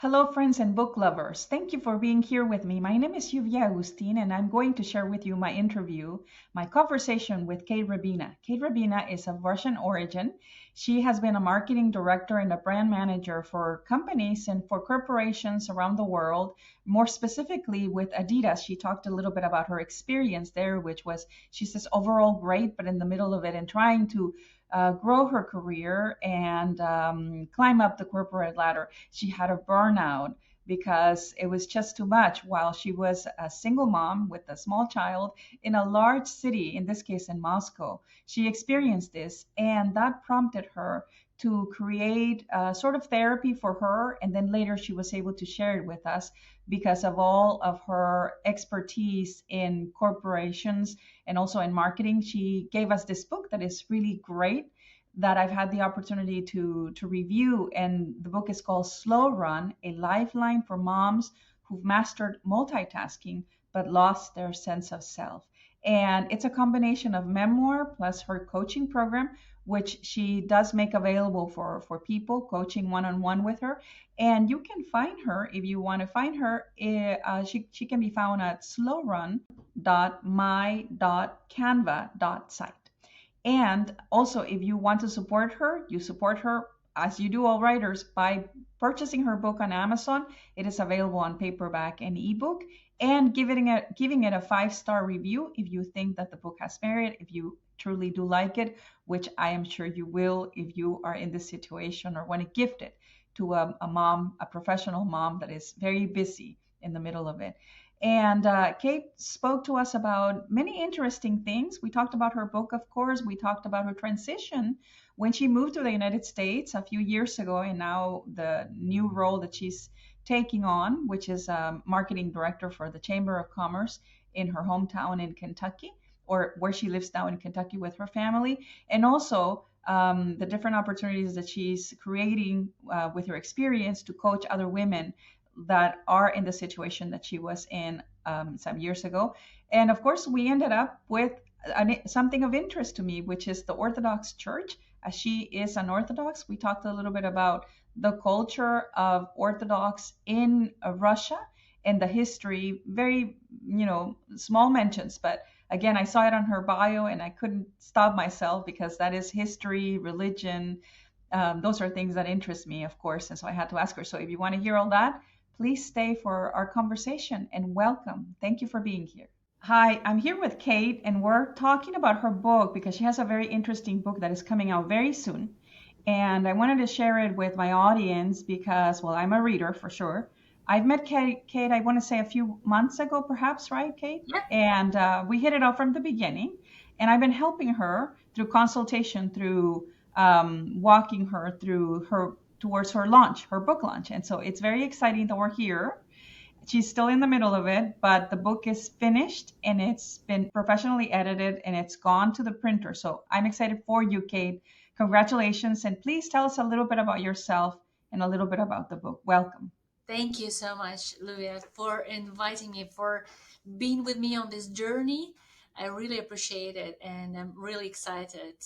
Hello, friends and book lovers. Thank you for being here with me. My name is Lluvia Agustin, and I'm going to share with you my interview, my conversation with Kate Rybina. Kate Rybina is of Russian origin. She has been a marketing director and a brand manager for companies and for corporations around the world. More specifically, with Adidas, she talked a little bit about her experience there, which was, she says, overall great, but in the middle of it and trying to grow her career and climb up the corporate ladder. She had a burnout because it was just too much while she was a single mom with a small child in a large city, in this case in Moscow. She experienced this, and that prompted her to create a sort of therapy for her. And then later she was able to share it with us because of all of her expertise in corporations and also in marketing. She gave us this book that is really great that I've had the opportunity to review. And the book is called Slowrun, a lifeline for moms who've mastered multitasking but lost their sense of self. And it's a combination of memoir plus her coaching program, which she does make available for people, coaching one-on-one with her. And you can find her if you want to find her. She can be found at slowrun.my.canva.site. And also, if you want to support her, you support her as you do all writers by purchasing her book on Amazon. It is available on paperback and ebook, and giving it a 5-star review if you think that the book has merit, if you truly do like it, which I am sure you will if you are in this situation or want to gift it to a mom, a professional mom that is very busy in the middle of it. And Kate spoke to us about many interesting things. We talked about her book, of course. We talked about her transition when she moved to the United States a few years ago, and now the new role that she's taking on, which is marketing director for the Chamber of Commerce in her hometown in Kentucky, or where she lives now in Kentucky with her family, and also the different opportunities that she's creating with her experience to coach other women that are in the situation that she was in some years ago. And of course, we ended up with something of interest to me, which is the Orthodox Church. As she is an Orthodox, we talked a little bit about the culture of Orthodox in Russia and the history. Very, small mentions, but again, I saw it on her bio and I couldn't stop myself because that is history, religion. Those are things that interest me, of course. And so I had to ask her. So if you want to hear all that, please stay for our conversation and welcome. Thank you for being here. Hi, I'm here with Kate, and we're talking about her book because she has a very interesting book that is coming out very soon. And I wanted to share it with my audience because, well, I'm a reader for sure. I've met Kate, I want to say a few months ago, perhaps, right, Kate? Yep. And we hit it off from the beginning. And I've been helping her through consultation, through walking her through her towards her launch, her book launch. And so it's very exciting that we're here. She's still in the middle of it, but the book is finished and it's been professionally edited and it's gone to the printer. So I'm excited for you, Kate. Congratulations. And please tell us a little bit about yourself and a little bit about the book. Welcome. Thank you so much, Lluvia, for inviting me, for being with me on this journey. I really appreciate it, and I'm really excited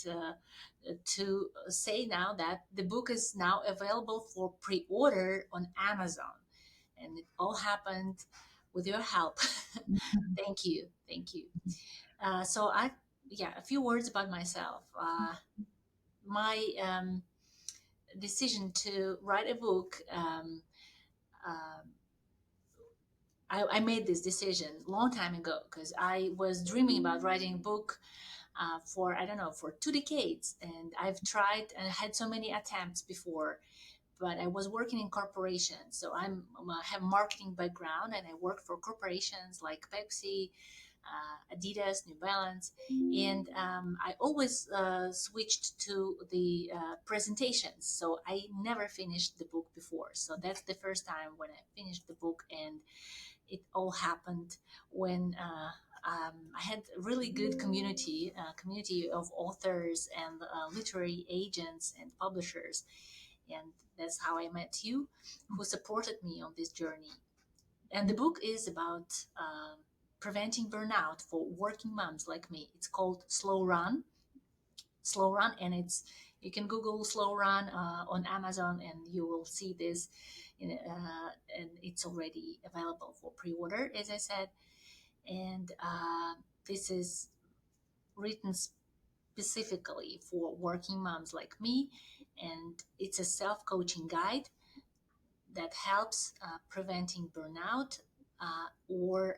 to say now that the book is now available for pre-order on Amazon, and it all happened with your help. Thank you, thank you. So yeah, a few words about myself. My decision to write a book. Um, I made this decision long time ago because I was dreaming about writing a book for I don't know, for 2 decades, and I've tried and had so many attempts before, but I was working in corporations, so I have marketing background, and I work for corporations like Pepsi, Adidas, New Balance, and I always switched to the presentations. So I never finished the book before. So that's the first time when I finished the book, and it all happened when I had a really good community of authors and literary agents and publishers, and that's how I met you, who supported me on this journey. And the book is about preventing burnout for working moms like me. It's called Slow Run, and it's you can Google Slow Run on Amazon, and you will see this. and it's already available for pre-order, as I said. And this is written specifically for working moms like me, and it's a self-coaching guide that helps preventing burnout or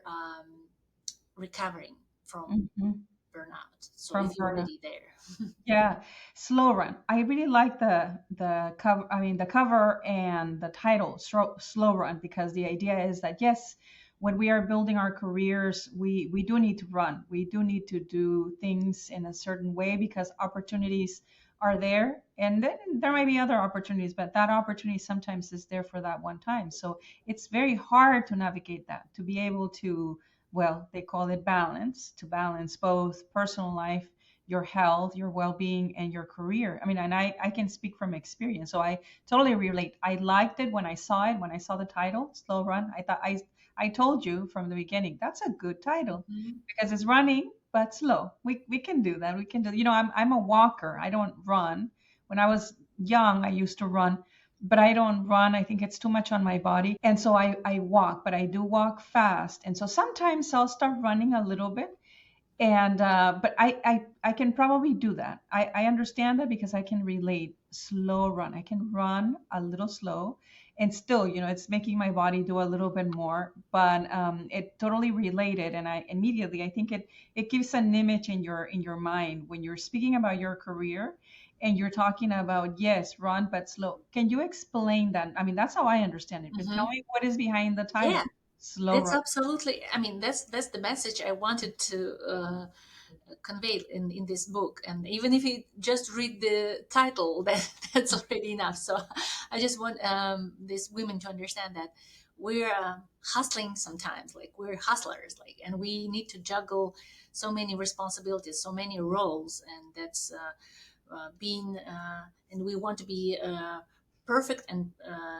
recovering from Mhm. burnout. So From if you're burnout. already there. Yeah, Slowrun. I really like the cover. I mean, the cover and the title, Slowrun, because the idea is that yes, when we are building our careers, we do need to run. We do need to do things in a certain way because opportunities are there, and then there might be other opportunities, but that opportunity sometimes is there for that one time. So it's very hard to navigate that, to be able to, well, they call it balance, to balance both personal life, your health, your well-being, and your career. I mean, and I can speak from experience, so I totally relate. I liked it when I saw it, when I saw the title, Slow Run. I thought I told you from the beginning, that's a good title Mhm. because it's running but slow. We can do that. We can do. I'm a walker. I don't run. When I was young, I used to run, but I don't run. I think it's too much on my body, and so I walk, but I do walk fast, and so sometimes I'll start running a little bit, and but I can probably do that. I understand that because I can relate. Slow run, I can run a little slow, and still, it's making my body do a little bit more, but it totally related. And I immediately, I think it gives an image in your mind when you're speaking about your career, and you're talking about, yes, run but slow. Can you explain that? I mean, that's how I understand it, but tell Mhm. me what is behind the Yeah, title, Slow that's Run. absolutely. I mean, that's the message I wanted to conveyed in this book. And even if you just read the title, that's already enough. So I just want these women to understand that we're hustling sometimes, like we're hustlers, like, and we need to juggle so many responsibilities, so many roles, and that's being and we want to be perfect and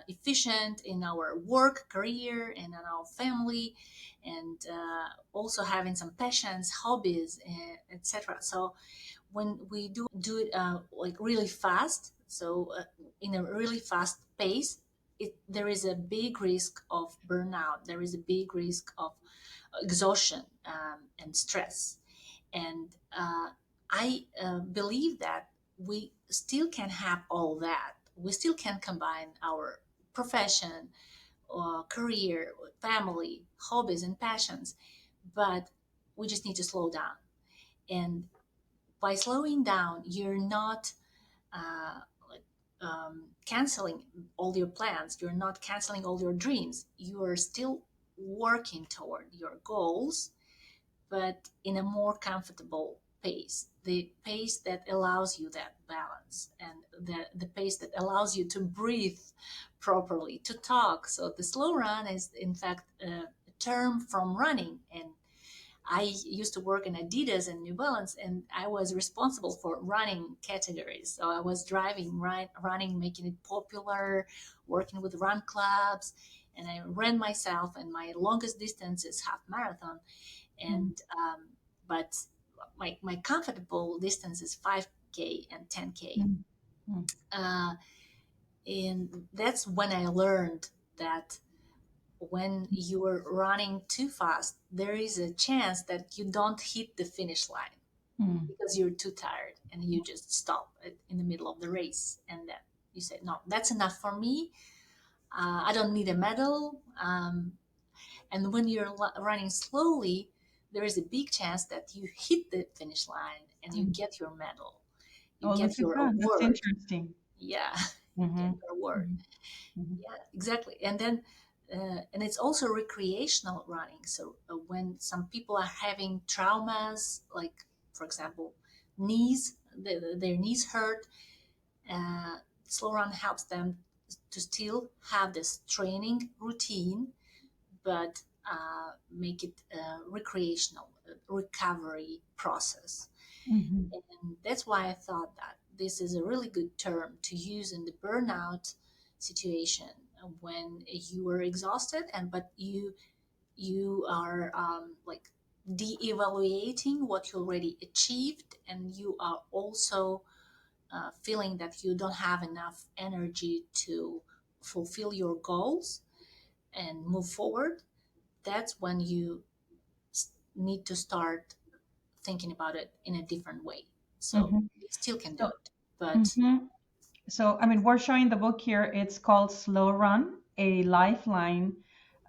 efficient in our work career and in our family, and also having some passions, hobbies, etc. So when we do it like really fast, so in a really fast pace, there is a big risk of burnout, there is a big risk of exhaustion and stress. And I believe that we still can have all that. We still can combine our profession, career, family, hobbies, and passions, but we just need to slow down. And by slowing down, you're not uh, like, canceling all your plans, you're not canceling all your dreams. You are still working toward your goals, but in a more comfortable pace, the pace that allows you that balance, and the pace that allows you to breathe properly, to talk. So the slow run is in fact a term from running. And I used to work in Adidas and New Balance, and I was responsible for running categories. So I was driving, running, making it popular, working with run clubs, and I ran myself. And my longest distance is half marathon, Mm, and but my comfortable distance is 5K and 10K. mm, mm, uh, and that's when I learned that when you are running too fast, there is a chance that you don't hit the finish line mm. because you're too tired and you just stop in the middle of the race, and then you say, no, that's enough for me. I don't need a medal. And when you're running slowly, there is a big chance that you hit the finish line and you Mm. get your medal, you Oh, look get at your that. That's award. interesting. Yeah, you get Mm-hmm. your award. Mm-hmm. Yeah, exactly. And then, and it's also recreational running. So when some people are having traumas, like for example, knees, their knees hurt, uh, slow run helps them to still have this training routine, but make it a recreational recovery process. Mm-hmm. And that's why I thought that this is a really good term to use in the burnout situation, when you are exhausted, and but you are like de-evaluating what you already achieved, and you are also feeling that you don't have enough energy to fulfill your goals and move forward, that's when you need to start thinking about it in a different way. So Hmm. you still can do So, it, but mhm. So, I mean, we're showing the book here. It's called Slow Run, a lifeline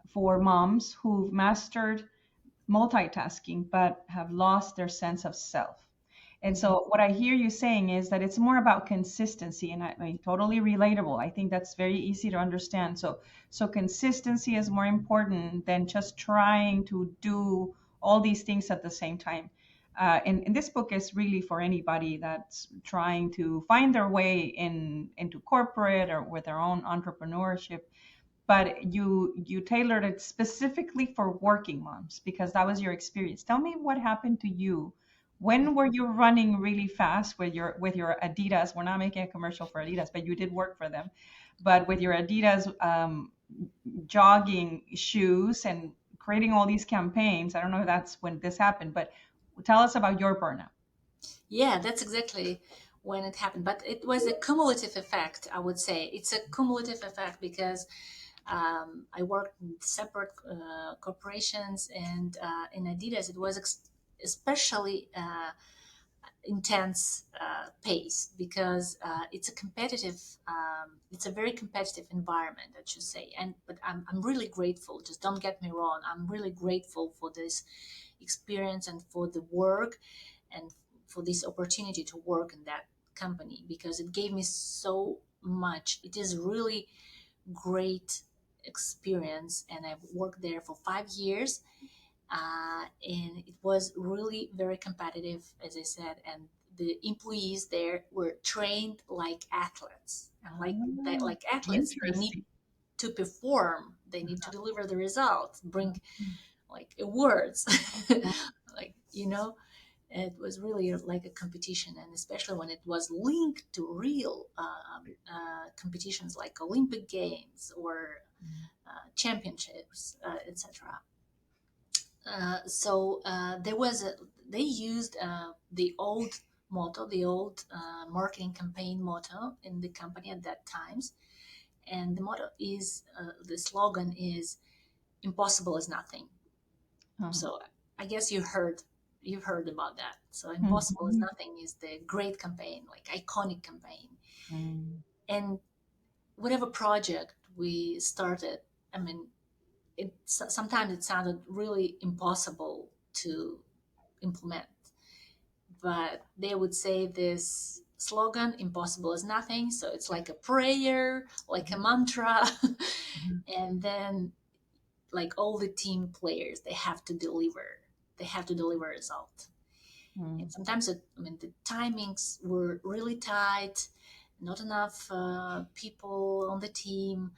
for moms who've mastered multitasking but have lost their sense of self. And mhm. so, what I hear you saying is that it's more about consistency, and I mean, totally relatable. I think that's very easy to understand. So consistency is more important than just trying to do all these things at the same time. And this book is really for anybody that's trying to find their way into corporate or with their own entrepreneurship, but you tailored it specifically for working moms because that was your experience. Tell me what happened to you. When were you running really fast with your Adidas? We're not making a commercial for Adidas, but you did work for them. But with your Adidas jogging shoes and creating all these campaigns, I don't know if that's when this happened, but tell us about your burnout. Yeah, that's exactly when it happened. But it was a cumulative effect, I would say. It's a cumulative effect because I worked in separate corporations, and in Adidas, it was especially intense pace because it's a very competitive environment, I should say. And but I'm really grateful. Just don't get me wrong. I'm really grateful for this experience and for the work and for this opportunity to work in that company because it gave me so much. It is really great experience, and I've worked there for 5 years, and it was really very competitive, as I said, and the employees there were trained like athletes, and Ah, like athletes, they need interesting. to perform, they need to deliver the results, bring like awards, like it was really like a competition, and especially when it was linked to real competitions like Olympic Games or championships, etc. There was they used the old motto, the old marketing campaign motto in the company at that times, and the slogan is "Impossible is nothing." Uh-huh. So I guess you've heard about that. So "Impossible is Mhm. nothing" is the great campaign, like iconic campaign, Mm. and whatever project we started, I mean, sometimes it sounded really impossible to implement, but they would say this slogan, "Impossible is nothing." So it's like a prayer, like a mantra. Mhm. And then, like all the team players, they have to deliver a result. And Mm. sometimes I mean, the timings were really tight, not enough people on the team,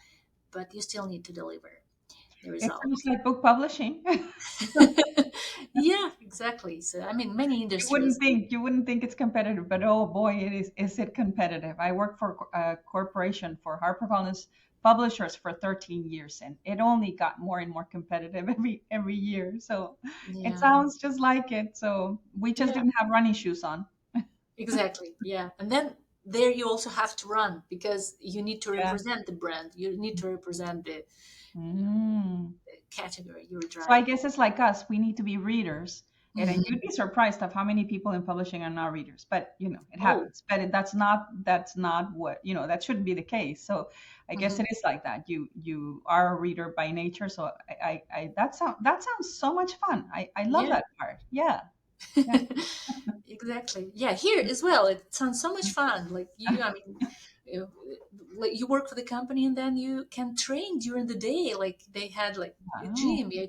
but you still need to deliver the It result. sounds like book publishing. Yeah, exactly. So I mean, many industries. You wouldn't think it's competitive, but oh boy, it is. Is it competitive? I worked for a corporation for HarperCollins publishers for 13 years, and it only got more and more competitive every year. So it Yeah, sounds just like it. So we just yeah, didn't have running shoes on. exactly. Yeah. And then there you also have to run because you need to Yeah. represent the brand. You need to represent the Mm. category you're So I driving. guess it's like us. We need to be readers. And then Mhm. you'd be surprised of how many people in publishing are not readers. But it Oh, happens. But that's not what that shouldn't be the case. So I guess mhm. it is like that. You are a reader by nature. So that sounds so much fun. I love Yeah. that part. Yeah. Yeah. Exactly. Yeah, here as well. It sounds so much fun. I mean, you, like you work for the company and then you can train during the day. Like they had like a Wow. gym. You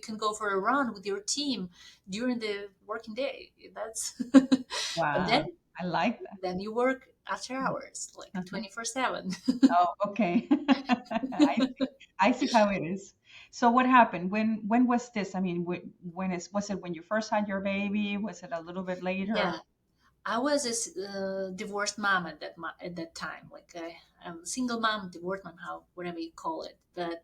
can go for a run with your team during the working day. That's, but Wow. I like that. then you work after hours, like Uh-huh. 24/7. Oh, okay. I see how it is. So what happened? When was this? I mean, was it when you first had your baby? Was it a little bit later? Yeah, I was a divorced mom at at that time. Like I'm a single mom, divorced mom, how whatever you call it. But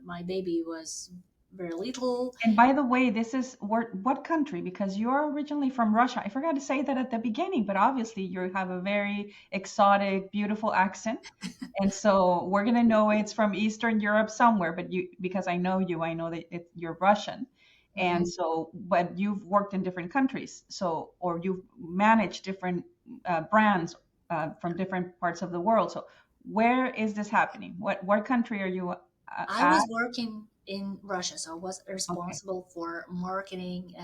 my baby was very little. And by the way, this is what country? Because you're originally from Russia. I forgot to say that at the beginning, but obviously you have a very exotic, beautiful accent. And so we're gonna know it's from Eastern Europe somewhere, but you, because I know you, I know that you're Russian. And Mhm. so, but you've worked in different countries, so, or you've managed different brands from different parts of the world. So where is this happening? What country are you I at? was working in Russia, so I was Okay. responsible for marketing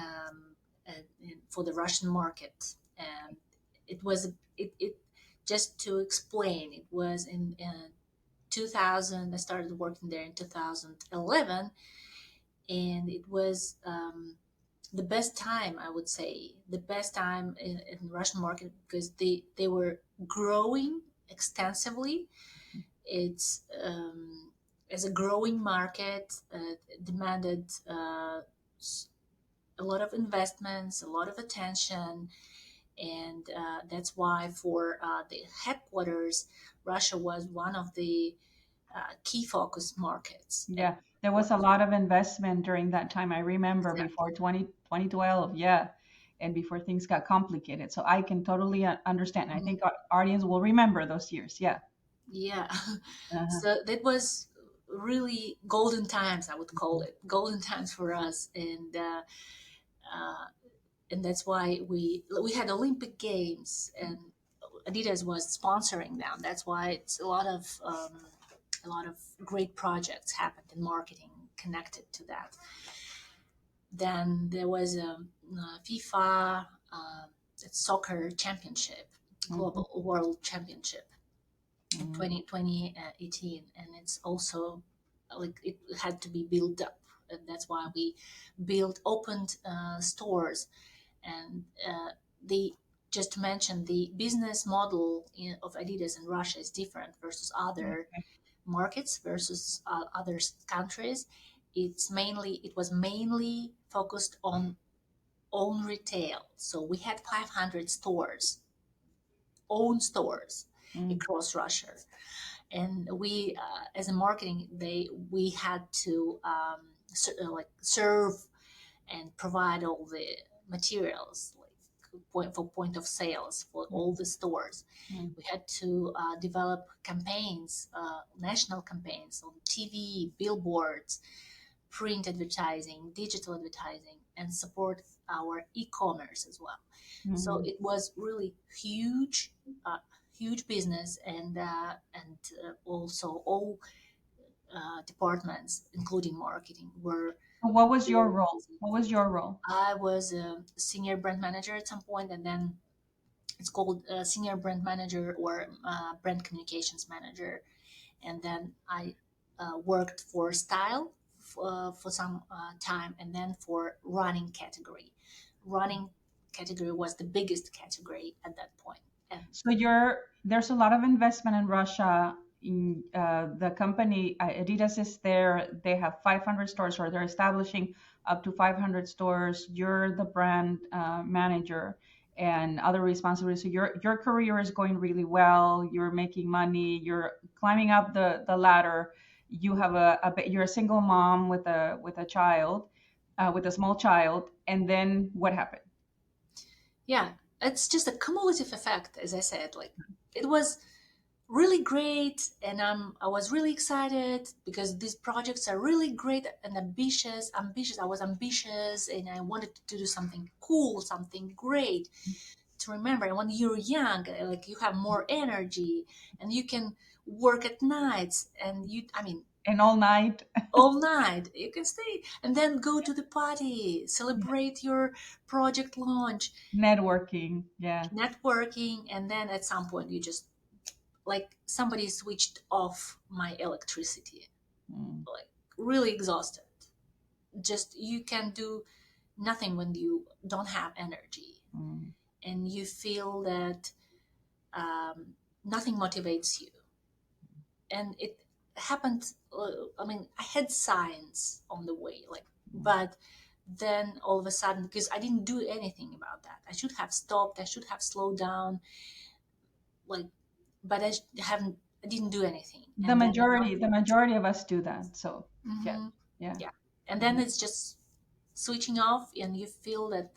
for the Russian market. And it was it just to explain, it was in 2000. I started working there in 2011, and it was the best time, I would say, the best time in Russian market, because they were growing extensively. It's as a growing market, demanded a lot of investments, a lot of attention, and that's why for the headquarters, Russia was one of the key focus markets. And Yeah, there what was a lot of investment during that time. I remember exactly? before 2012, yeah, and before things got complicated. So I can totally understand. I Mhm. think our audience will remember those years. Yeah. Yeah. Uh-huh. So that was really golden times, I would call it golden times for us, uh, and that's why we had Olympic Games, and Adidas was sponsoring them. That's why it's a lot of great projects happened in marketing connected to that. Then there was a FIFA soccer championship, Mhm, global world championship in mhm, 2018, and it's also like it had to be built up. And that's why we opened stores, and the just to mention, the business model of Adidas in Russia is different versus other markets, versus other countries. It was mainly focused on own retail. So we had 500 stores, own stores mhm, across Russia, and we as a marketing, they we had to like serve and provide all the materials, like point of sales for all the stores. mhm, We had to develop campaigns, national campaigns on TV, billboards, print advertising, digital advertising, and support our e-commerce as well. So mhm. it was really huge, huge business, and also all departments, including marketing, were So what was your very role? busy. What was your role? I was a senior brand manager at some point, and then it's called senior brand manager or brand communications manager. And then I worked for style for some time, and then for running category. Running category was the biggest category at that point. And So there's a lot of investment in Russia. In the company Adidas is there. They have 500 stores, or they're establishing up to 500 stores. You're the brand manager and other responsibilities. So your career is going really well. You're making money. You're climbing up the ladder. You have you're a single mom with a child, with a small child. And then what happened? yeah, it's just a cumulative effect, as I said. Like it was really great, and I was really excited because these projects are really great and ambitious. I was ambitious, and I wanted to do something cool, something great to remember. And when you're young, like you have more energy, and you can work at nights, and I mean, And all night. all night you can stay and then go to the party, celebrate your project launch, Networking. Yeah. networking, and then at some point you just, like, somebody switched off my electricity, Mm, like really exhausted. Just you can do nothing when you don't have energy, mm, and you feel that nothing motivates you. And it happened. I mean, I had signs on the way, like, mm. but then all of a sudden, because I didn't do anything about that, I should have stopped. I should have slowed down, like, but haven't. I didn't do anything, The and then at one majority, the point, majority of us do that. So yeah, hmm yeah. yeah, and then it's just switching off, and you feel that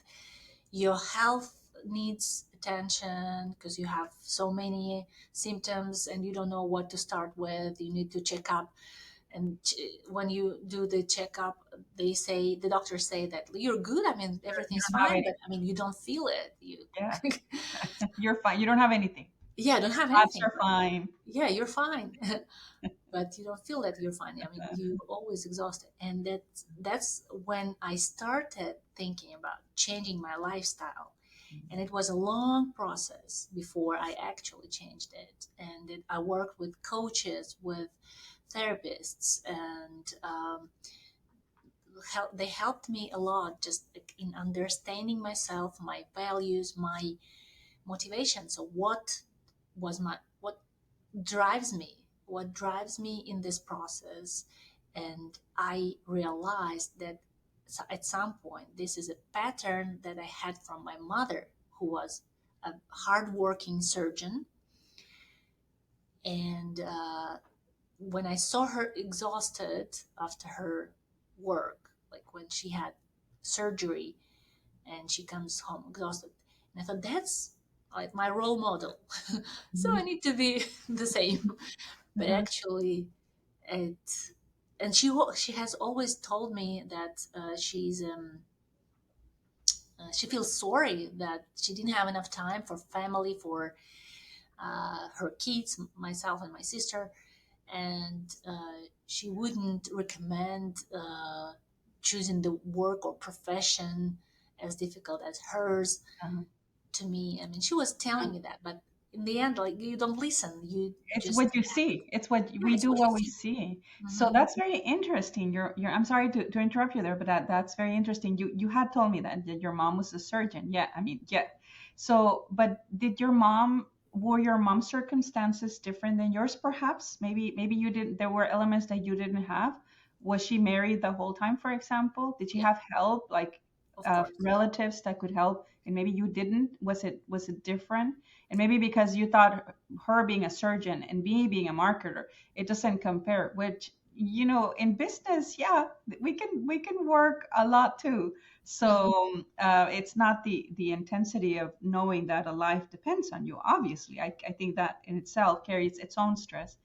your health needs attention because you have so many symptoms and you don't know what to start with. You need to check up, and when you do the checkup, they say, the doctors say that you're good, I mean You everything's don't have fine, any. but I mean you don't feel it. You Yeah, you're fine. You don't have anything. yeah, don't have Thoughts anything. are fine. Yeah, you're fine. But you don't feel that you're fine. I mean, you're always exhausted. And that's when I started thinking about changing my lifestyle. And it was a long process before I actually changed it. And I worked with coaches, with therapists, and they helped me a lot, just like in understanding myself, my values, my motivation. So what drives me, what drives me in this process. And I realized that at some point this is a pattern that I had from my mother, who was a hardworking surgeon. And when I saw her exhausted after her work, like when she had surgery and she comes home exhausted, and I thought, that's like my role model. So I Mhm. need to be the same. But Uh-huh. actually it, and she has always told me that she feels sorry that she didn't have enough time for family, for her kids, myself and my sister. And she wouldn't recommend choosing the work or profession as difficult as hers Uh-huh. to me. I mean, she was telling me that, but in the end, like, you don't listen. You It's just, what you see. It's what yeah, we it's do, what you what we see. see. So Hmm. that's very interesting. I'm sorry to interrupt you there, but that's very interesting. You had told me that your mom was a surgeon. Yeah, I mean, yeah. So, but were your mom's circumstances different than yours, perhaps? Maybe you didn't, there were elements that you didn't have. Was she married the whole time, for example? Did she Yeah, have help, like of course. relatives that could help, and maybe you didn't? Was it different? And maybe because you thought her being a surgeon and me being a marketer, it doesn't compare. Which, in business, yeah, we can work a lot too. Hmm. So it's not the intensity of knowing that a life depends on you. Obviously, I think that in itself carries its own stress.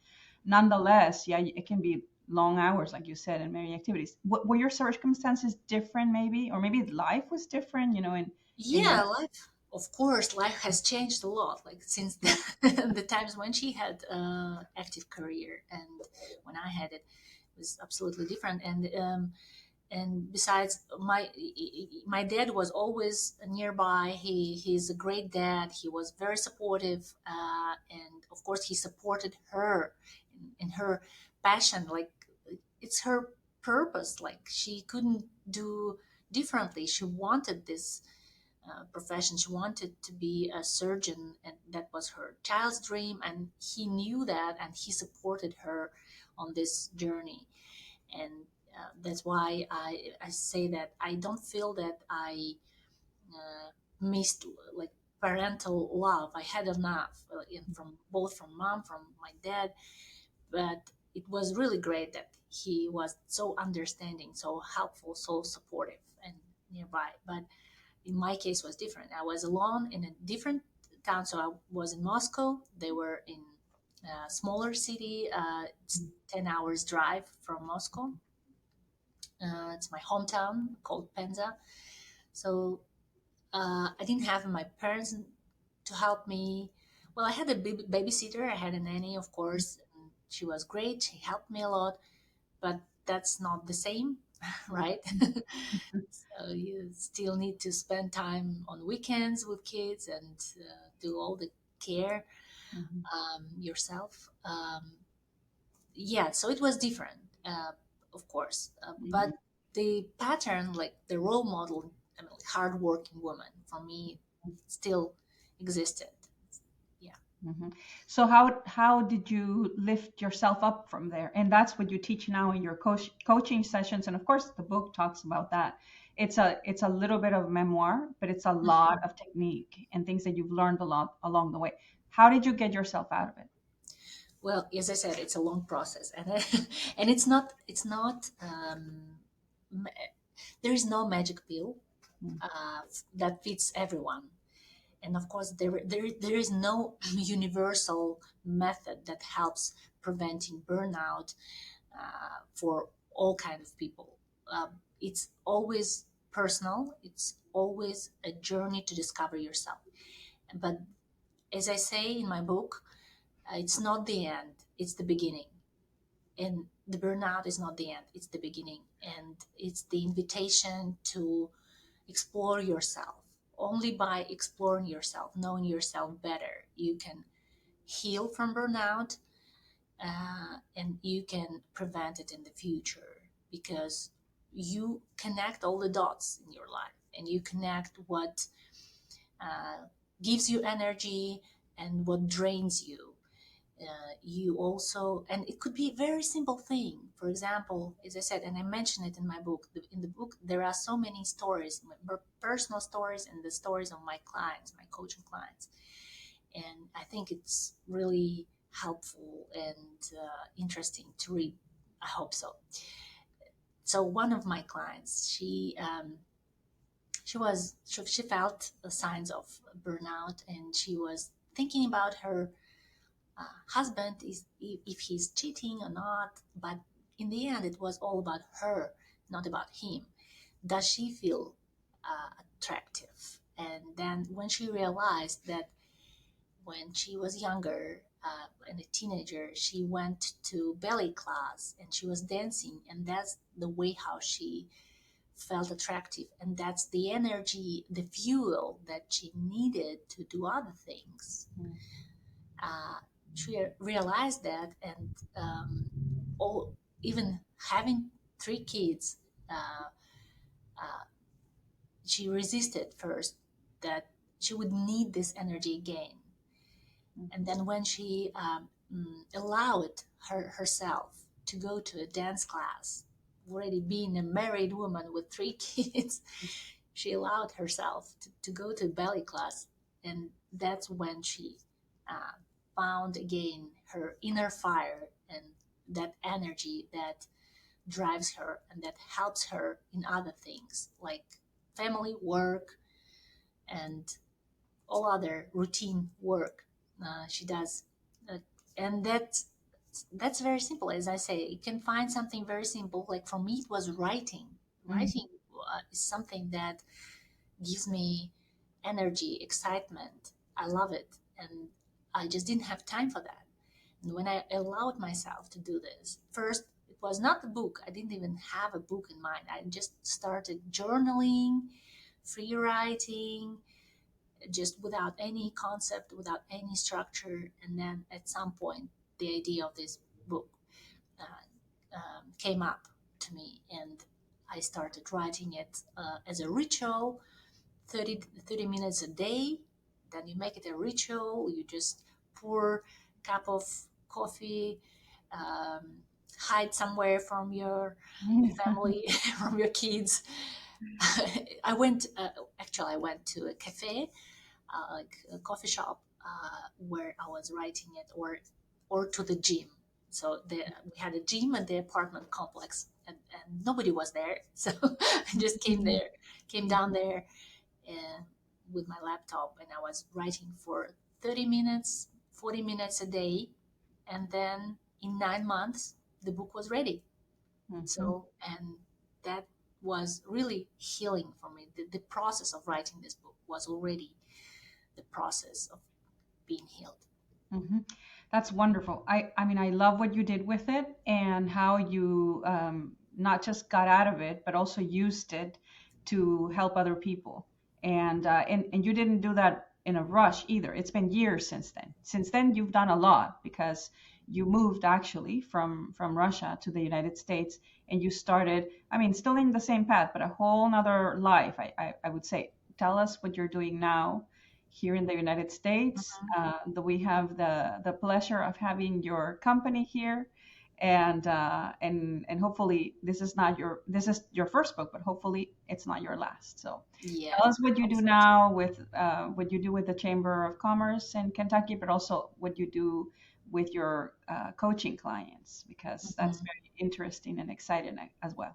Nonetheless, yeah, it can be long hours, like you said, and many activities. Were your circumstances different, maybe, or maybe life was different, in your. Yeah, life, of course, life has changed a lot, like since the times when she had active career and when I had it was absolutely different. And besides, my dad was always nearby. He's a great dad. He was very supportive, and of course he supported her in her passion. Like, it's her purpose. Like, she couldn't do differently. She wanted this profession. She wanted to be a surgeon, and that was her child's dream. And he knew that, and he supported her on this journey. And that's why I say that I don't feel that I missed, like, parental love. I had enough, from both from mom, from my dad. But it was really great that he was so understanding, so helpful, so supportive and nearby. But in my case was different. I was alone in a different town. So I was in Moscow. They were in a smaller city. It's 10 hours drive from Moscow. It's my hometown called Penza. So I didn't have my parents to help me. Well, I had a babysitter. I had a nanny, of course. And she was great. She helped me a lot, but that's not the same, right? So you still need to spend time on weekends with kids and do all the care Mhm. yourself. Yeah, so it was different, of course. But Mhm. the pattern, like the role model, I mean, like hardworking woman, for me, still existed. Yeah. Mhm. So how did you lift yourself up from there? And that's what you teach now in your coaching sessions. And of course, the book talks about that. It's a little bit of memoir, but it's a lot of technique and things that you've learned a lot along the way. How did you get yourself out of it? Well, as I said, it's a long process, and and it's not ma- there is no magic pill Mm. that fits everyone. And of course, there is no universal method that helps preventing burnout for all kind of people. It's always personal. It's always a journey to discover yourself. But as I say in my book, it's not the end, it's the beginning. And the burnout is not the end, it's the beginning. And it's the invitation to explore yourself. Only by exploring yourself, knowing yourself better, you can heal from burnout, and you can prevent it in the future, because you connect all the dots in your life, and you connect what uh, gives you energy and what drains you. You also, and it could be a very simple thing. For example, as I said, and I mentioned it in my book, in the book there are so many stories, my personal stories and the stories of my clients, my coaching clients. And I think it's really helpful and interesting to read. I hope so. So one of my clients, she felt the signs of burnout, and she was thinking about her husband, is if he's cheating or not. But in the end, it was all about her, not about him. Does she feel attractive? And then when she realized that when she was younger and a teenager, she went to ballet class and she was dancing, and that's the way how she felt attractive, and that's the energy, the fuel that she needed to do other things. Mm. uh, she realized that, and all, even having 3 kids, uh, uh, she resisted first that she would need this energy again. And then when she allowed herself to go to a dance class, already being a married woman with 3 kids, she allowed herself to go to ballet class. And that's when she uh, found again her inner fire and that energy that drives her and that helps her in other things like family work and all other routine work she does. Uh, and that's very simple. As I say, you can find something very simple. Like for me, it was writing. Mm. Writing is something that gives me energy, excitement. I love it. And I just didn't have time for that. And when I allowed myself to do this, first, it was not the book. I didn't even have a book in mind. I just started journaling, free writing, just without any concept, without any structure. And then at some point, the idea of this book came up to me, and I started writing it as a ritual, 30 minutes a day. Then you make it a ritual. You just pour a cup of coffee, um, hide somewhere from your family, from your kids. I went, actually, I went to a cafe, like a coffee shop, where I was writing it, or to the gym. So we had a gym at the apartment complex, and nobody was there. So I just came down there, and with my laptop, and I was writing for 30 minutes, 40 minutes a day. And then in 9 months, the book was ready. Mhm. So, and that was really healing for me. The process of writing this book was already the process of being healed. Mhm. That's wonderful. I mean, I love what you did with it and how you not just got out of it, but also used it to help other people. And you didn't do that in a rush either. It's been years since then. Since then, you've done a lot because you moved actually from Russia to the United States, and you started. I mean, still in the same path, but a whole nother life. I would say. Tell us what you're doing now here in the United States. Mhm. That we have the pleasure of having your company here, and hopefully this is your first book, but hopefully it's not your last. So Yeah, tell us what you hope do so too. now with what you do with the Chamber of Commerce in Kentucky, but also what you do with your coaching clients, because that's Mhm. very interesting and exciting as well.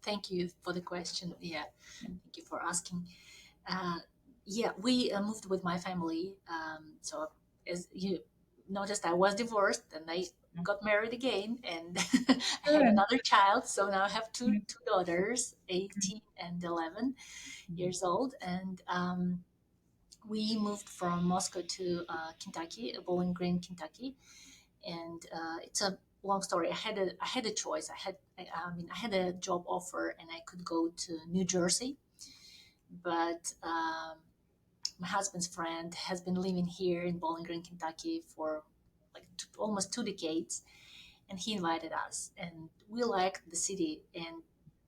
Thank you for the question. Yeah, thank you for asking. Uh, yeah, we moved with my family. So as you noticed, I was divorced and I got married again, and I had Good. another child. So now I have two daughters, 18 and 11 years old, and we moved from Moscow to Kentucky, Bowling Green, Kentucky, and it's a long story. I had a choice. I had a job offer, and I could go to New Jersey, but my husband's friend has been living here in Bowling Green, Kentucky for like almost 2 decades, and he invited us, and we liked the city. And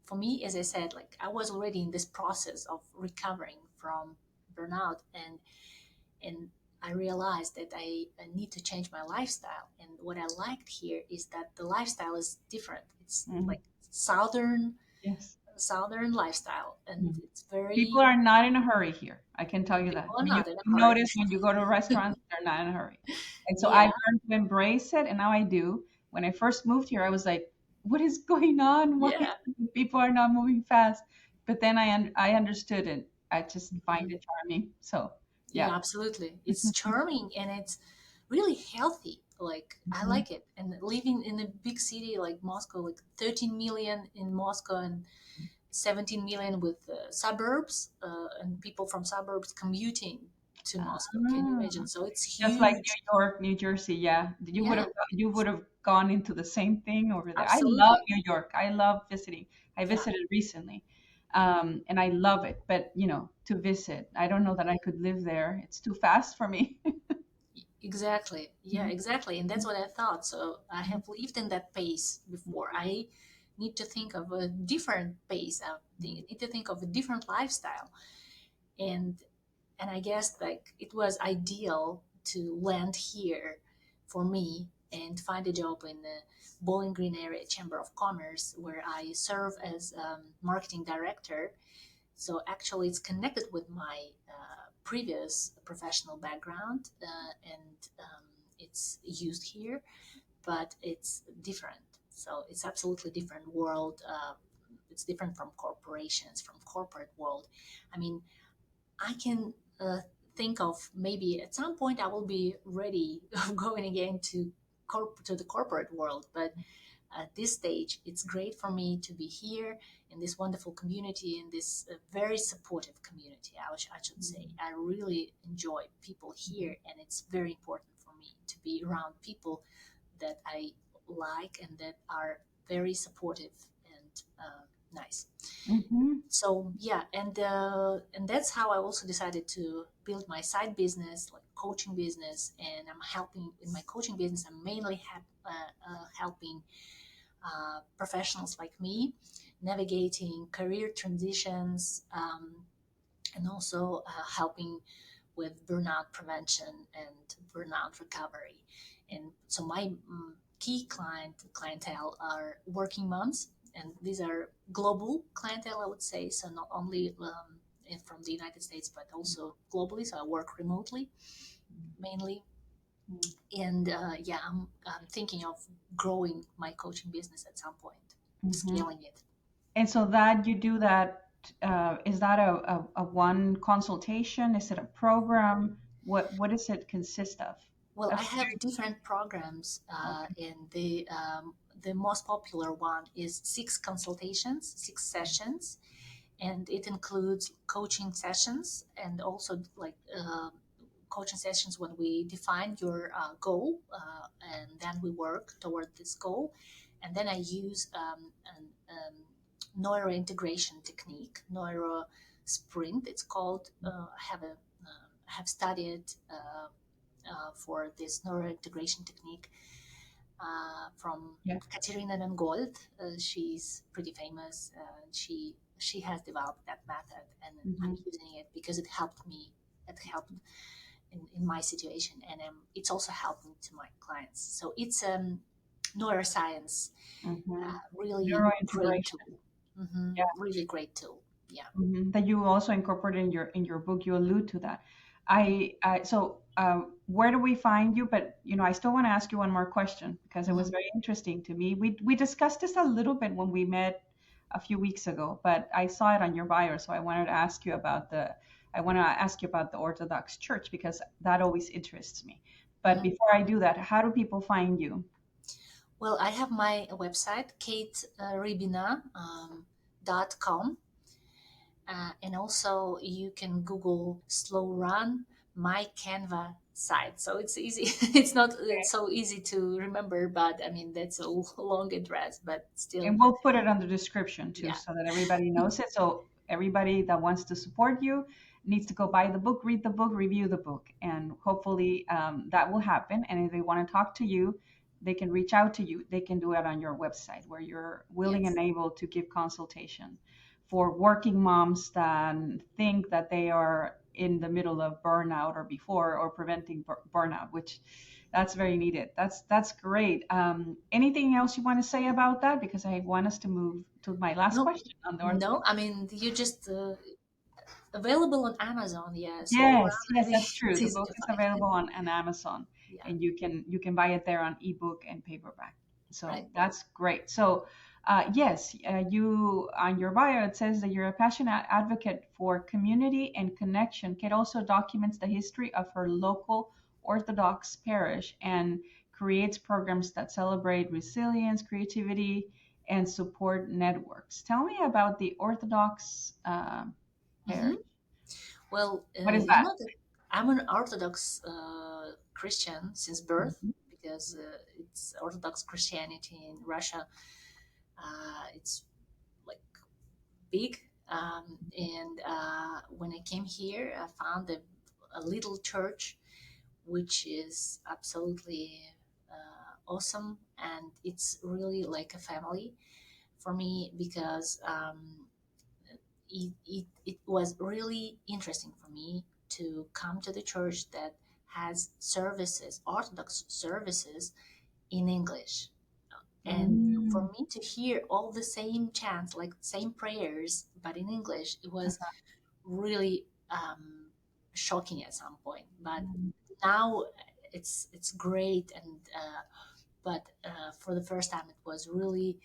for me, as I said, like I was already in this process of recovering from burnout, and I realized that I need to change my lifestyle. And what I liked here is that the lifestyle is different. It's Mhm. like southern Yes. southern lifestyle, and Mhm. it's People very are not in a hurry here. I can tell you that. people I are mean, you not in a you hurry. notice when you go to a restaurant, they're not in a hurry. And so I've Yeah, learned to embrace it, and now I do. When I first moved here, I was like, "What is going on? Why yeah, people are not moving fast?" But then I understood it. I just find mhm. it charming. So yeah. Yeah, absolutely. It's charming and it's really healthy. Like I Mhm. like it. And living in a big city like Moscow, like 13 million in Moscow and 17 million with suburbs, and people from suburbs commuting to Moscow. Can you Ah. imagine? So it's Just like huge. New York, New Jersey, yeah. Yeah, You would have gone into the same thing over there. I love absolutely. New York. I love visiting. I Yeah, visited recently, and I love it. But to visit, I don't know that I could live there. It's too fast for me. exactly. Yeah, exactly. And that's what I thought. So I have lived in that pace before. I need to think of a different pace. I need to think of a different lifestyle. And I guess like it was ideal to land here for me and find a job in the Bowling Green Area Chamber of Commerce, where I serve as marketing director. So actually, it's connected with my previous professional background, and it's used here, but it's different. So it's absolutely different world. It's different from corporations, from corporate world. I mean, I can think of maybe at some point I will be ready of going again to to the corporate world, but at this stage, it's great for me to be here in this wonderful community, in this very supportive community. I should say I really enjoy people here, and it's very important for me to be around people that I like and that are very supportive and nice. Hmm. So yeah, and that's how I also decided to build my side business, like coaching business. And I'm helping in my coaching business. I'm mainly helping professionals like me navigating career transitions, and also helping with burnout prevention and burnout recovery. And so my key clientele are working moms, and these are global clientele, I would say. So not only from the United States, but also globally. So I work remotely mainly. And yeah, I'm thinking of growing my coaching business at some point, Hmm. scaling it. And so that you do that, is that a one consultation? Is it a program? What does it consist of? Well, A I have few. different programs, Okay. and the most popular one is 6 consultations, 6 sessions, and it includes coaching sessions and also like coaching sessions when we define your goal, and then we work toward this goal, and then I use neuro integration technique, neuro sprint. It's called. I have studied. For this neurointegration technique from Yeah. Katerina Nangold. She's pretty famous. She has developed that method, and I'm Hmm. using it because it helped me. It helped in my situation, and it's also helping to my clients. So it's neuroscience, Hmm. really great Neurointegration. tool. Really great tool. Yeah. That you also incorporate in your book. You allude to that. Where do we find you? But I still want to ask you one more question because it was Mhm. very interesting to me. We discussed this a little bit when we met a few weeks ago, but I saw it on your bio, so I want to ask you about the Orthodox Church because that always interests me. But Mhm. before I do that, how do people find you? Well, I have my website, dot com. And also you can Google Slowrun, my Canva site. So it's easy. It's not so easy to remember, but I mean, that's a long address, but still, And we'll put it on the description too, yeah. so that everybody knows it. So everybody that wants to support you needs to go buy the book, read the book, review the book, and hopefully that will happen. And if they want to talk to you, they can reach out to you. They can do it on your website, where you're willing and Yes. able to give consultation for working moms that think that they are in the middle of burnout or before, or preventing burnout, which that's very needed. That's great. Anything else you want to say about that? Because I want us to move to my last No, question on the no, Orthodox. I mean, you just available on Amazon. Yeah. Slowrun, Yes, I yes, think that's true. it's The easy book to is find. available on Amazon, Yeah. and you can buy it there on ebook and paperback. Right. So that's great. So yes, you on your bio it says that you're a passionate advocate for community and connection. Kate also documents the history of her local Orthodox parish and creates programs that celebrate resilience, creativity, and support networks. Tell me about the Orthodox Mm-hmm. parish. Well, What is you that? know that I'm an Orthodox Christian since birth Mhm. because it's Orthodox Christianity in Russia. It's like big, and when I came here, I found a little church which is absolutely awesome, and it's really like a family for me because it was really interesting for me to come to the church that has services, Orthodox services in English. And for Mm. me to hear all the same chants, like same prayers, but in English, it was really shocking at some point. But Mm. now it's great, and but for the first time, it was really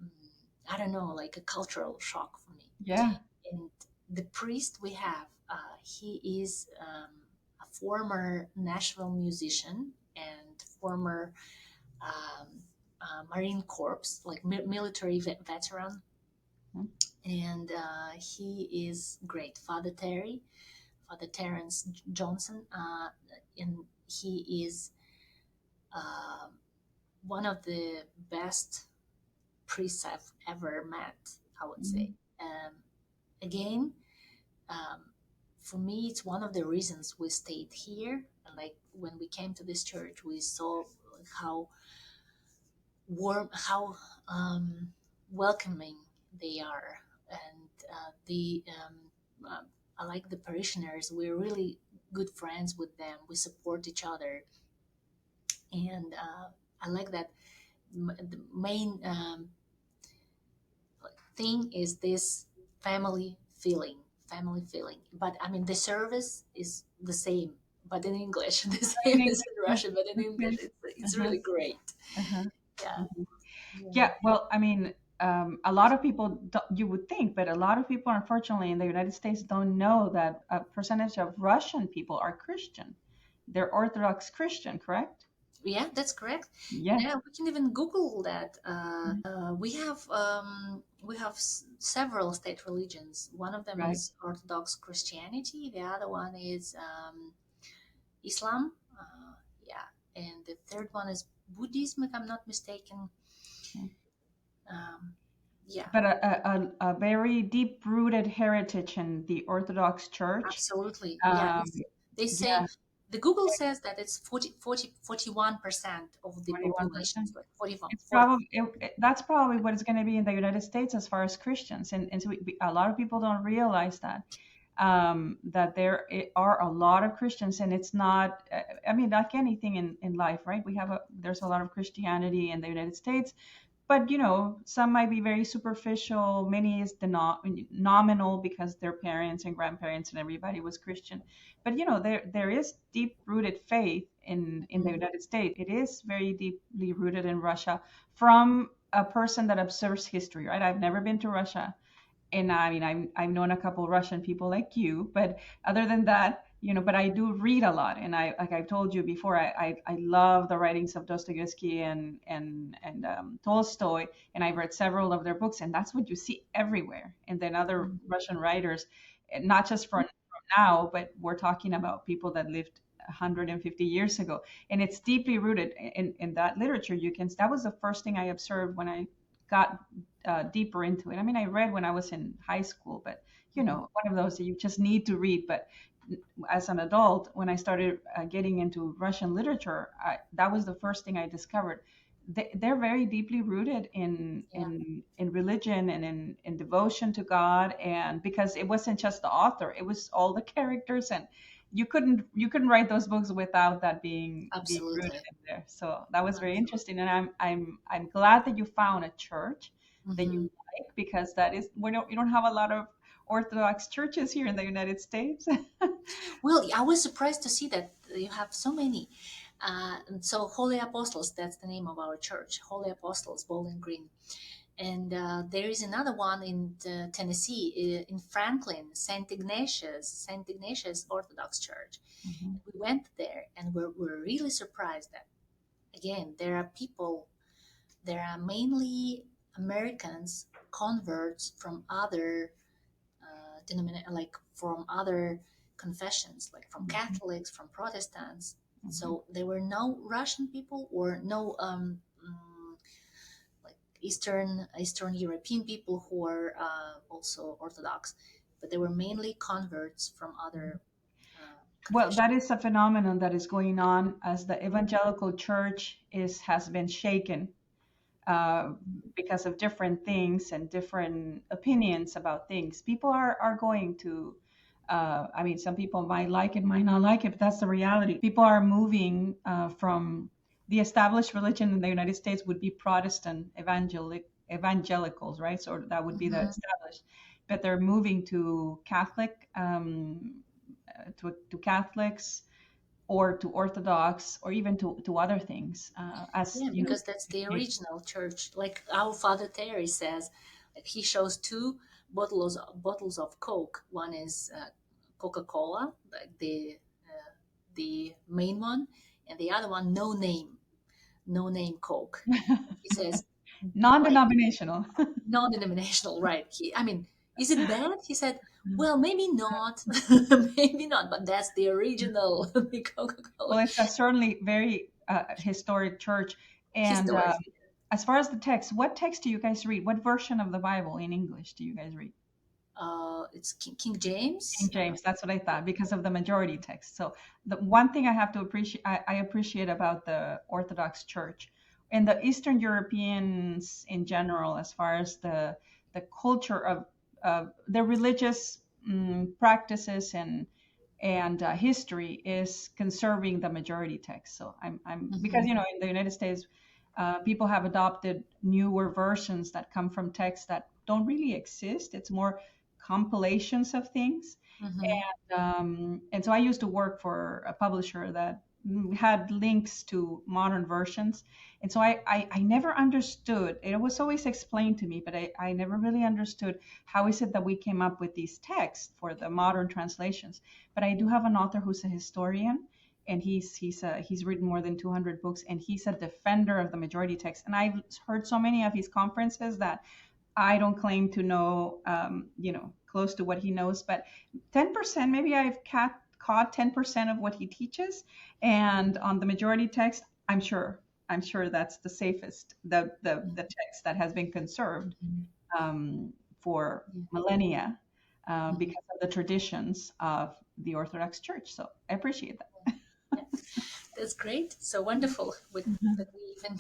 mm, I don't know, like a cultural shock for me. Yeah. And the priest we have, he is a former Nashville musician and former um, Marine Corps, like military veteran, Mm. and he is great. Father Terrence Johnson, and he is uh, one of the best priests I've ever met, I would say. Mm. Um, Again, um, for me, it's one of the reasons we stayed here. Like when we came to this church, we saw how warm, how welcoming they are, and I like the parishioners. We're really good friends with them. We support each other, and I like that. The main thing is this family feeling, family feeling. But I mean, the service is the same, but in English, the In same as English, in yeah. Russian, but in English, Okay. it's Uh-huh. really great. Uh-huh. Yeah. Mhm. Yeah. Yeah, well, I mean, a lot of people, you would think, but a lot of people, unfortunately, in the United States don't know that a percentage of Russian people are Christian. They're Orthodox Christian, correct? Yeah, that's correct. Yeah. Yeah, we can even Google that. We have several state religions. One of them Right. is Orthodox Christianity. The other one is Islam. Yeah, and the third one is Buddhism, if I'm not mistaken. Um, yeah, But a very deep-rooted heritage in the Orthodox Church. absolutely. Yeah, Um, they say yeah, the Google says that it's 41% of the population. 41%. It's like 41, It's 40. probably that's probably what it's going to be in the United States as far as Christians, and so a lot of people don't realize that that are a lot of Christians, and it's not. I mean, like anything in life, right? There's a lot of Christianity in the United States, but some might be very superficial. Many is nominal because their parents and grandparents and everybody was Christian, but there is deep rooted faith in the Mhm. United States. It is very deeply rooted in Russia from a person that observes history, right? I've never been to Russia, and I mean, I've known a couple Russian people like you, but other than that, but I do read a lot, and like I've told you before, I love the writings of Dostoevsky and Tolstoy, and I've read several of their books, and that's what you see everywhere. And then other Russian writers, not just from now, but we're talking about people that lived 150 years ago, and it's deeply rooted in that literature. That was the first thing I observed when I got deeper into it. I mean, I read when I was in high school, but one of those that you just need to read. But as an adult, when I started getting into Russian literature, that was the first thing I discovered. They're very deeply rooted Yeah, in religion and in devotion to God, and because it wasn't just the author, it was all the characters, and you couldn't write those books without that being rooted absolutely. in there. So that was very Absolutely. interesting, and I'm glad that you found a church that you Hmm. like, because that is we don't have a lot of Orthodox churches here in the United States. Well, I was surprised to see that you have so many. And so, Holy Apostles, that's the name of our church, Holy Apostles, Bowling Green. And there is another one in Tennessee, in Franklin, St. Ignatius Orthodox Church. Mhm. We went there and we're really surprised that, again, there are mainly Americans, converts from other like from other confessions, like from Mhm. Catholics, from Protestants. Mhm. So there were no Russian people or no like Eastern European people who were also Orthodox, but they were mainly converts from other Well, confessions. that is a phenomenon that is going on as the evangelical church has been shaken uh, because of different things and different opinions about things. People are going to, I mean, some people might like it, might not like it, but that's the reality. People are moving from the established religion in the United States would be Protestant evangelicals, right? So that would be the Hmm. established, but they're moving to to Catholics or to Orthodox or even to other things, as Yeah, you know. because that's the original church. Like our Father Terry says, like he shows two bottles of Coke. One is Coca Cola, like the main one, and the other one, no name Coke. He says, like, Non-denominational. non-denominational, right? I mean, is it bad? He said, well, maybe not, maybe not, but that's the original the Coca Well, Cola it's a certainly very historic church. And history. as far as the text, what text do you guys read? What version of the Bible in English do you guys read? It's King James. King James. That's what I thought, because of the majority text. So the one thing I have to appreciate, I appreciate about the Orthodox Church and the Eastern Europeans in general, as far as the culture of their religious practices and history, is conserving the majority text. So I'm because Hmm. in the United States, people have adopted newer versions that come from texts that don't really exist. It's more compilations of things, Hmm. and so I used to work for a publisher that had links to modern versions, and so I never understood. It was always explained to me, but I never really understood how is it that we came up with these texts for the modern translations. But I do have an author who's a historian, and he's written more than 200 books, and he's a defender of the majority text. And I've heard so many of his conferences that I don't claim to know, close to what he knows, but 10%, maybe caught 10% of what he teaches. And on the majority text, I'm sure that's the safest, the text that has been conserved for millennia, Hmm. because of the traditions of the Orthodox Church. So I appreciate that. Yeah, that's great. So wonderful that we even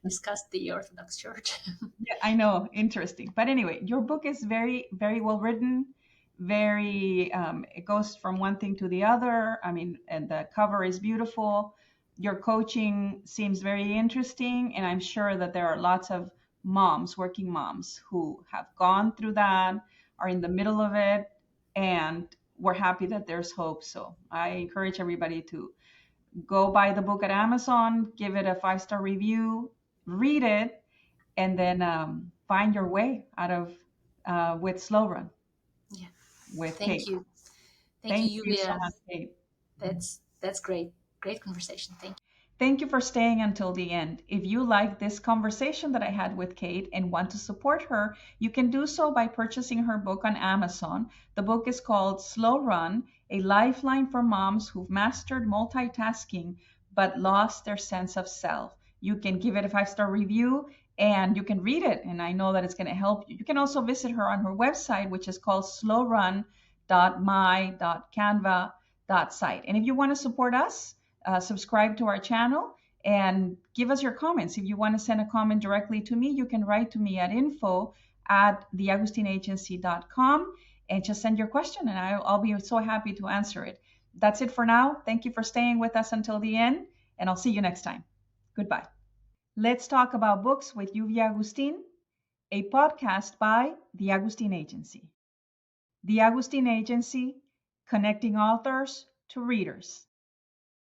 discussed the Orthodox Church. Yeah, I know, interesting. But anyway, your book is very, very well written. It goes from one thing to the other. I mean, and the cover is beautiful. Your coaching seems very interesting, and I'm sure that there are lots of moms, working moms, who have gone through that, are in the middle of it, and we're happy that there's hope. So I encourage everybody to go buy the book at Amazon, give it a 5-star review, read it, and then find your way out of with Slowrun Yeah. with Thank Kate. you. Thank Thank you, you so Lluvia. much, Kate. That's great. Great conversation. Thank Thank you for staying until the end. If you like this conversation that I had with Kate and want to support her, you can do so by purchasing her book on Amazon. The book is called Slow Run, a lifeline for moms who've mastered multitasking but lost their sense of self. You can give it a 5-star review and you can read it, and I know that it's going to help you. You can also visit her on her website, which is called slowrun.my.canva.site. And if you want to support us, subscribe to our channel and give us your comments. If you want to send a comment directly to me, you can write to me at info@theagustinagency.com and just send your question, and I'll be so happy to answer it. That's it for now. Thank you for staying with us until the end, and I'll see you next time. Goodbye. Let's talk about books with Lluvia Agustin, a podcast by The Agustin Agency. The Agustin Agency, connecting authors to readers.